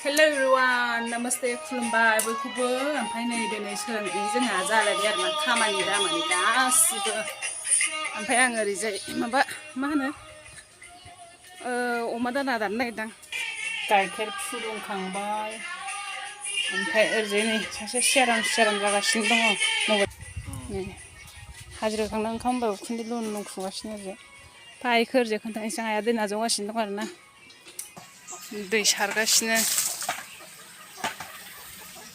Hello everyone, namaste, खुलुमबाय बयखौबो ओमफ्राय नै दिनै सोरांनानै जोंहा जालायबाय आरो ना खामानि दामानि गासिबो ओमफ्राय आं ओरैजाय माबा मा होनो अमा दाना दाननो नागिरदां गाइखेर फुदुंखांबाय ओमफ्राय ओरैजाय नै सासे सेरां जागासिनो दङ नै हाजिरा थांना ओंखाम होनबा उखुन्दै लुन खुगासिनो ओरैजाय फायखो ओरैजाय खोन्थानोसै आइया दै नाजावगासिनो दं आरो ना दै सारगासिनो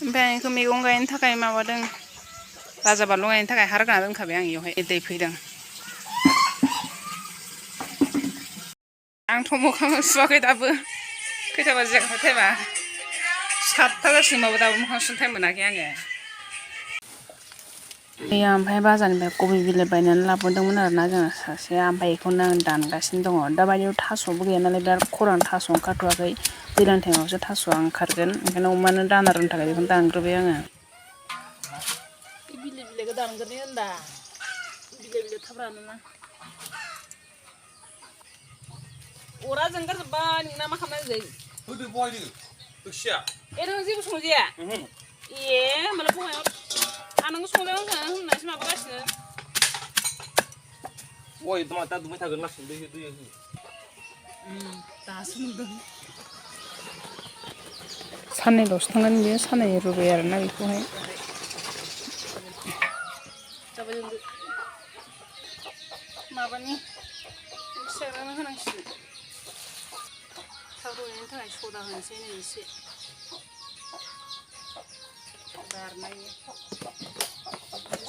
ओमफ्राय आंखौ मैगं गायनो थाखाय माबादों राजा बानलु गायनो थाखाय हा रोगाना दोनखाबाय आं इयावहाय दै फैदों आंथ' मोखां सुवाखै दाबो खैथा बाजि जाखो टाइमा 7ता जासिमाबो दाबो मोखां सुनो टाइम मोनाखै आङो मैया ओमफ्राय बाजारनिफ्राय कबि बिलाइ बायनानै लाबोदोंमोन आरोना जोङो सासेया ओमफ्राय बेखौनो आं दानगासिनो दङ दाबायदियाव थास'बो गैया नालाय बिराद खरान थास' ओंखारथ'वाखै दैज्लां टाइमावसो थास'आ ओंखारगोन ओंखायनो अमानो दाना होनो थाखाय बेखौनो दानग्रोबाय आङो बिलाइखौ दानग्रोनो होनदा बिलाइ थाब रानोना अरा जोंगारजोब्बाय नोंना मा खालामनाय जायो होदो बहायदो दसेया नों जेबो संजाया होमबालाय बहायाव नोङो संजायाव होननानैसो माबागासिनो बहाय दा दुबाय थागोन लासै दै हो दासो नुदों साननैल'सो थांनानै बियो साननै रुबाय आरोना बेखौहाय जाबाय जोंबो माबानि फिसायानो होनांसिगोन थाव रुनायनि थाखाय सदा होनोसै नै एसे बारनायनि संख्रि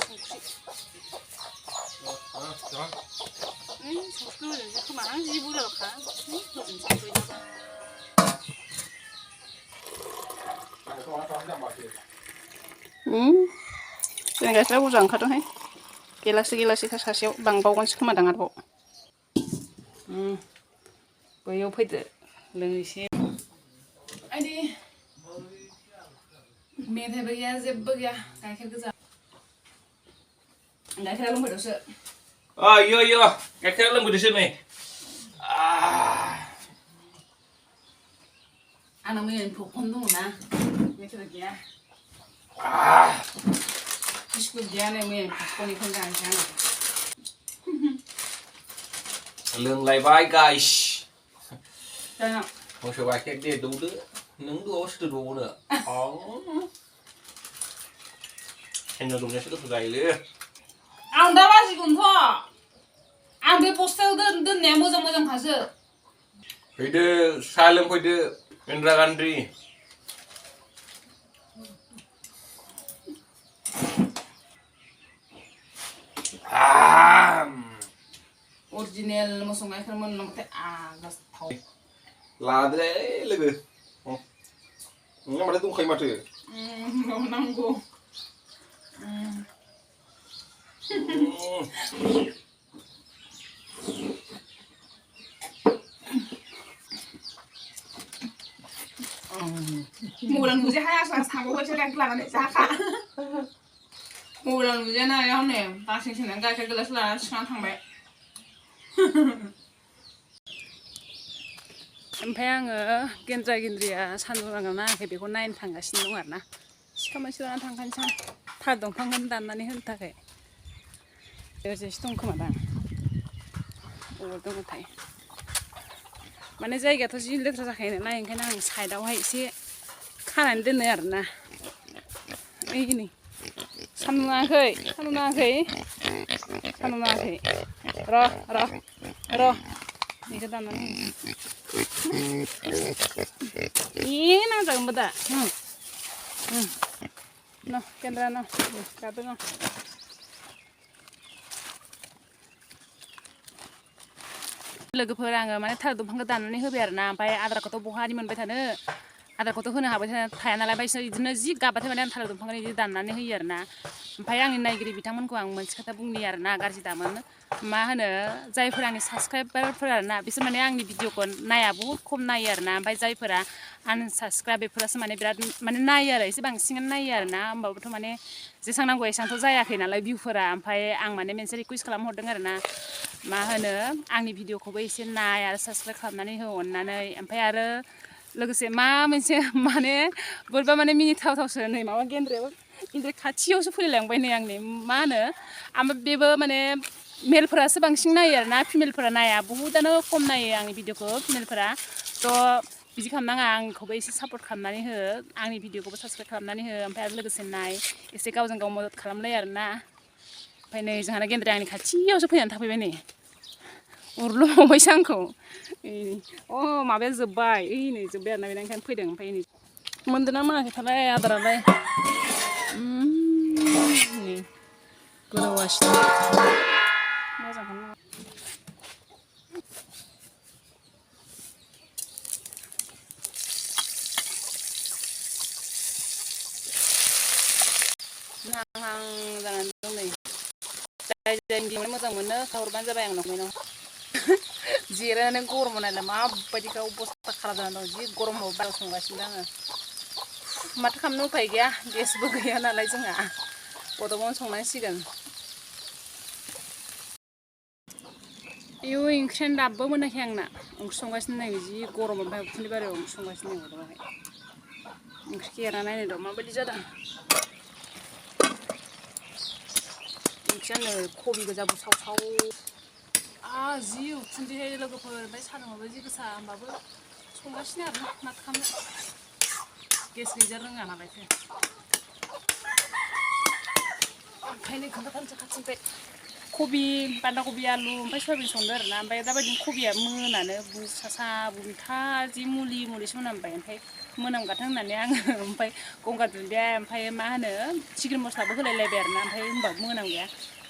संख्रि होजोबसै खोमा आं जि बुरजाखा होजोबसै बयनाबो जों गाइखेरा बुरजा ओंखारदोंहाय गेलासे सासेयाव बांबावगोनसो खोमादां आरोबाव बैयाव फैदो लोंनोसै आइदि मेथाइबो गैया जेबो गैया गाइखेर गोजा गाइखेरा लोंफैदोंसो इयो गाइखेरा लोंफैदोंसो नै आंना मैयानि पपकर्न दङना मेथाइ गैया बिस्कुट गैया नै मैयानि पपकर्न बेखौनो जानोसै आङो लोंलायबाय गाइस मोसौ गाइखेर दे दौदो नों दौआबा सोरथो दौबावनो सेन्देल दौनायासो गोथाव जायोलै आं दा बाजिगोनथ' आं बे बस्थायाव दोननाया मोजांखासो फैदो साहा लोंफैदो इन्दिरा गान्धी अरिजिनेल मोसौ गाइखेर मोनलोंबाथाय गोथाव लादोलै लोगो नोंना माथो दंखायो माथो नांगौ मबाइल नुजे हाया थांबावबायसो गाइखेर लानानै जाखा मबाइल नुजे नाया हनै बासिं सोनानै गाइखेर गिलास लानानै सिखांना थांबाय ओमफ्राय आङो गेन्द्रिया सान्दुं नांगोन नाङाखै बेखौ नायनो थांगासिनो दं आरोना सिखा मोनसे लानानै थांखानोसै आं थार दंफांखौनो दाननानै होनो थाखाय ओरैजायसो दं खोमा दां अबाव दङथाय माने जायगायाथ' जि लेथ्रा जाखायो नालाय ओंखायनो आं साइडआवहाय एसे खानानै दोनो आरोना ओइ नै सान्दुं नाङाखै र' बेखौ दाननानै नांजागोनबो दा केन्द्रा गादों आं लोगोफोर आङो माने थालिर दंफांखौ दाननानै होबाय आरोना ओमफ्राय आदारखौथ' बहानि मोनबाय थानो आदारखौथ' होनो हाबाय थाया नालाय ओमफ्राय बिदिनो जि गाबाथाय माने आं थालिर दंफांखौ बिदि दाननानै होयो आरोना ओमफ्राय आंनि नायगिरि बिथांमोनखौ आं मोनसे खोथा बुंनि आरोना गाज्रि दामोन मा होनो जायफोर आंनि साबसक्राइबारफोर आरोना बिसोर माने आंनि भिडिअखौ नाया बुहुत खम नायो आरोना ओमफ्राय जायफोरा आनसाबसक्राइब बेफोरासो माने बिराद माने नायो आरो एसे बांसिनानो नायो आरोना होमबाबोथ' माने जेसां नांगौ एसांथ' जायाखै नालाय भिउफोरा ओमफ्राय आं माने मोनसे रिकुवेस्ट खालामहरदों आरोना मा होनो आंनि भिडिअखौबो एसे नाय आरो साबसक्राइब खालामनानै हो अननानै ओमफ्राय आरो लोगोसे मा मोनसे माने बोरैबा माने मिनिथावथावसो नै माबा गेन्द्रायाबो गेन्द्राय खाथियावसो फैलायलांबाय नै आंनि मा होनो ओमफ्राय बेबो माने मेलफोरासो बांसिन नायो आरोना फिमेलफोरा नाया बहुतानो खम नायो आंनि भिडिअखौ फिमेलफोरा थ' बिदि खालामनाङा आंखौबो एसे सापर्ट खालामनानै हो आंनि भिडिअखौबो साबसक्राइब खालामनानै हो ओमफ्राय आरो लोगोसे नाय एसे गावजों गाव मदद खालामलायो आरोना ओमफ्राय नै जोंहाना गेन्द्राया आंनि खाथियावसो फैनानै थाफैबाय नै उरलुबावबायसो आंखौ अ माबाया जोब्बाय नै जोब्बाय आरोना बेना ओंखायनो फैदों ओमफ्राय नै मोनदोंना मोनाखैथालाय आदारालाय नै गोदावगासिनो मोजांखौनो नङा नांहां जानानै दं नै जाय भिडिअ मोजां मोनो हरबानो जाबाय आंनाव कमेन्टआव जिरायनानै गरमाव नायलाय माबायदि अबस्था खालामनानै दं जि गरमाव बारा संगासिनो आङो माथो खालामनो उफाय गैया गेसबो गैया नालाय जोंहा अरदाबावनो संनांसिगोन आयौ ओंख्रियानो दाबो मोनाखै आंना ओंख्रि संगासिनो नै जि गरम ओमफ्राय उखुन्दै बारियाव ओंख्रि संगासिनो नै अरदाबावहाय ओंख्रिखौ एरना नायनो र' माबायदि जादों ओंख्रियानो कबि गोजा बुसावसाव जि उखुन्दैहाय लोगोफोर ओमफ्राय सान्दुंआबो जि गोसा होमबाबो संगासिनो आरो माथो खालामनो गेस गैजा रोङा नालायथो ओंखायनो खोन्थाथारनोसै खाथिनिफ्राय कबि बान्दा कबि आलु ओमफ्राय सयाबिन संदो आरोना ओमफ्राय दाबायदि कबिया मोनानो बुसासा बुनथा जि मुलिसो मोनामबाय ओमफ्राय मोनामगाथों होननानै आङो ओमफ्राय गंगार दुन्दिया ओमफ्राय मा होनो चिकेन मस्लाबो होलायलायबाय आरोना ओमफ्राय होनबाबो मोनामगाया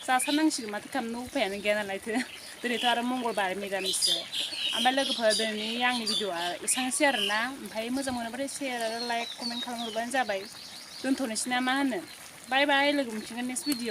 जासारनांसिगोन माथो खालामनो उफायानो गैया नालायथो दिनैथ' आरो मंगलबार मिरामिससो ओमफ्राय लोगोफोर दिनै आंनि भिडिअआ एसेबांसै आरोना ओमफ्राय मोजां मोनोबाथाय शेयार आरो लाइक कमेन्ट खालामहरबानो जाबाय दोनथ'नोसै ना मा होनो बाय बाय लोगो मोनफिनगोन नेक्स्ट भिडिअ